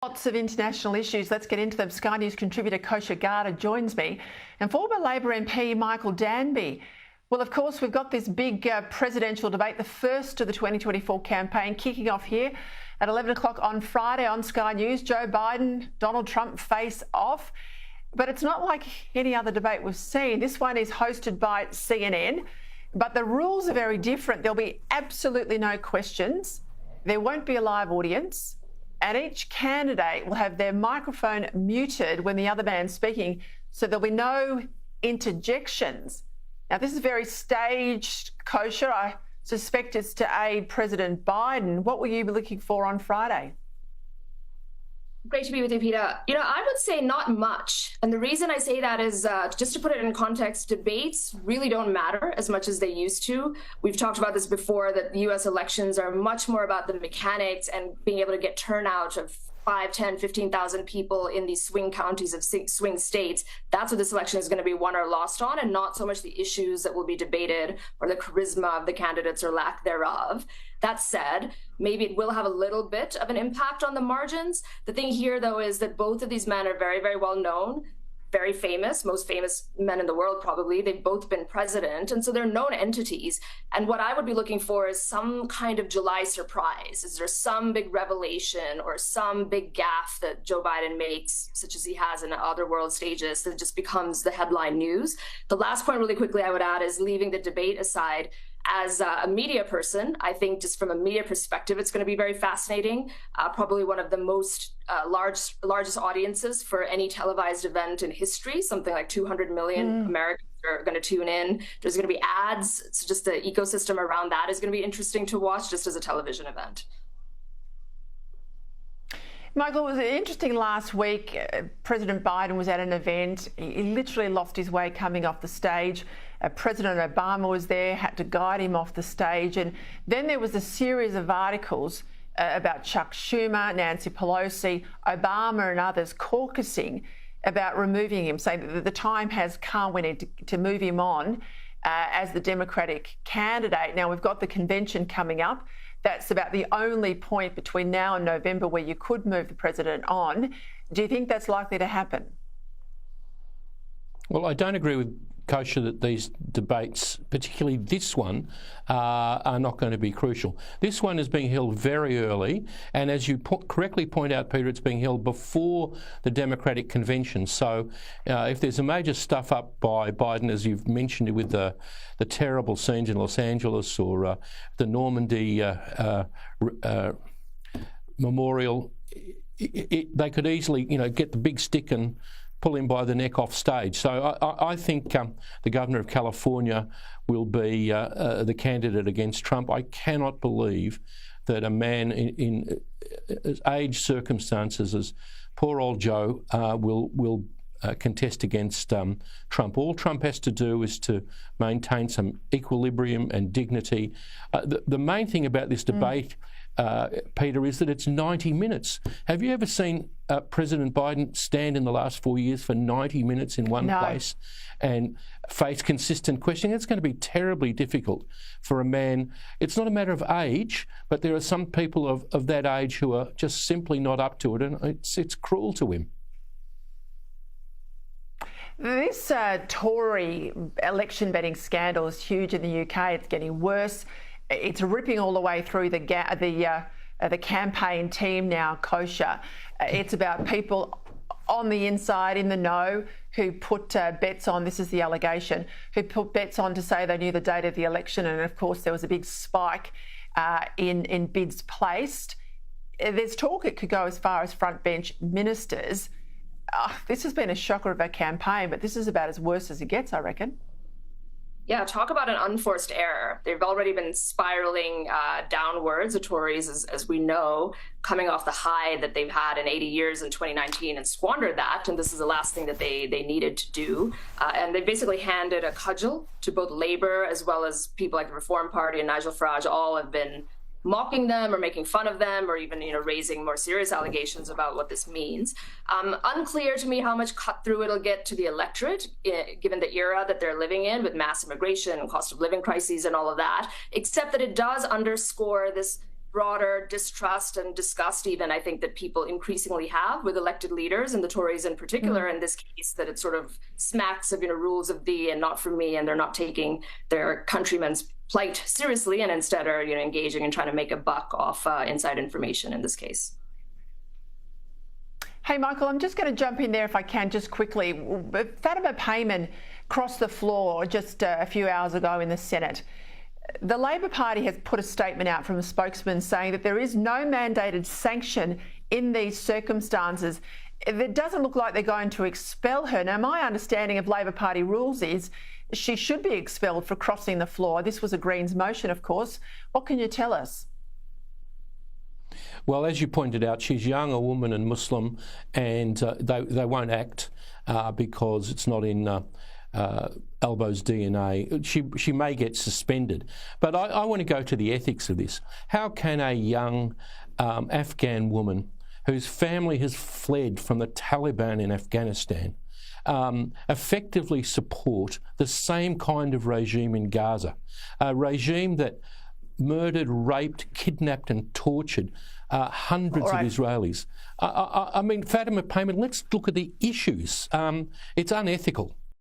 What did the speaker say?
Lots of international issues. Let's get into them. Sky News contributor Kosha Garda joins me, and former Labor MP Michael Danby. Well, of course, we've got this big presidential debate, the first of the 2024 campaign, kicking off here at 11 o'clock on Friday on Sky News. Joe Biden, Donald Trump face off. But it's not like any other debate we've seen. This one is hosted by CNN, but the rules are very different. There'll be absolutely no questions. There won't be a live audience. And each candidate will have their microphone muted when the other man's speaking, so there'll be no interjections. Now, this is very staged, Kosha. I suspect it's to aid President Biden. What will you be looking for on Friday? Great to be with you, Peter. I would say not much. And the reason I say that is just to put it in context, debates really don't matter as much as they used to. We've talked about this before, that U.S. elections are much more about the mechanics and being able to get turnout of 5, 10, 15,000 people in these swing counties of swing states. That's what this election is going to be won or lost on, and not so much the issues that will be debated or the charisma of the candidates or lack thereof. That said, maybe it will have a little bit of an impact on the margins. The thing here, though, is that both of these men are very, very well known, very famous, most famous men in the world, probably. They've both been president, and so they're known entities. And what I would be looking for is some kind of July surprise. Is there some big revelation or some big gaffe that Joe Biden makes, such as he has in other world stages, that just becomes the headline news? The last point really quickly I would add is, leaving the debate aside, as a media person, I think just from a media perspective, it's going to be very fascinating. Probably one of the most largest audiences for any televised event in history. Something like 200 million Americans are going to tune in. There's going to be ads. It's just the ecosystem around that is going to be interesting to watch just as a television event. Michael, it was interesting last week. President Biden was at an event. He literally lost his way coming off the stage. President Obama was there, had to guide him off the stage. And then there was a series of articles about Chuck Schumer, Nancy Pelosi, Obama and others caucusing about removing him, saying that the time has come. We need to move him on as the Democratic candidate. Now, we've got the convention coming up. That's about the only point between now and November where you could move the president on. Do you think that's likely to happen? Well, I don't agree with Kosha that these debates, particularly this one, are not going to be crucial. This one is being held very early, and as you correctly point out, Peter, it's being held before the Democratic convention. So if there's a major stuff up by Biden, as you've mentioned with the terrible scenes in Los Angeles or the Normandy memorial, they could easily, get the big stick and pull him by the neck off stage. So I think the governor of California will be the candidate against Trump. I cannot believe that a man in age circumstances as poor old Joe will contest against Trump. All Trump has to do is to maintain some equilibrium and dignity. The main thing about this debate, Peter, is that it's 90 minutes. Have you ever seen President Biden stand in the last 4 years for 90 minutes in one place and face consistent questioning? It's going to be terribly difficult for a man. It's not a matter of age, but there are some people of that age who are just simply not up to it, and it's cruel to him. This Tory election betting scandal is huge in the UK. It's getting worse. It's ripping all the way through the campaign team now, Kosha. It's about people on the inside, in the know, who put bets on, this is the allegation, who put bets on to say they knew the date of the election. And of course, there was a big spike in bids placed. There's talk it could go as far as front bench ministers. This has been a shocker of a campaign, but this is about as worse as it gets, I reckon. Yeah, talk about an unforced error. They've already been spiraling downwards, the Tories, as we know, coming off the high that they've had in 80 years in 2019 and squandered that. And this is the last thing that they needed to do. And they basically handed a cudgel to both Labor as well as people like the Reform Party and Nigel Farage. All have been mocking them or making fun of them or even, raising more serious allegations about what this means. Unclear to me how much cut through it'll get to the electorate, given the era that they're living in with mass immigration and cost of living crises and all of that, except that it does underscore this broader distrust and disgust even, I think, that people increasingly have with elected leaders, and the Tories in particular in this case, that it sort of smacks of, rules of thee and not for me, and they're not taking their countrymen's plight seriously and instead are, engaging and trying to make a buck off inside information in this case. Hey, Michael, I'm just going to jump in there if I can, just quickly. Fatima Payman crossed the floor just a few hours ago in the Senate. The Labor Party has put a statement out from a spokesman saying that there is no mandated sanction in these circumstances. It doesn't look like they're going to expel her. Now, my understanding of Labor Party rules is she should be expelled for crossing the floor. This was a Greens motion, of course. What can you tell us? Well, as you pointed out, she's young, a woman and Muslim, and they won't act because it's not in Albo's DNA. She may get suspended. But I want to go to the ethics of this. How can a young Afghan woman whose family has fled from the Taliban in Afghanistan effectively support the same kind of regime in Gaza, a regime that murdered, raped, kidnapped and tortured hundreds of Israelis? I mean, Fatima Payman, let's look at the issues. It's unethical.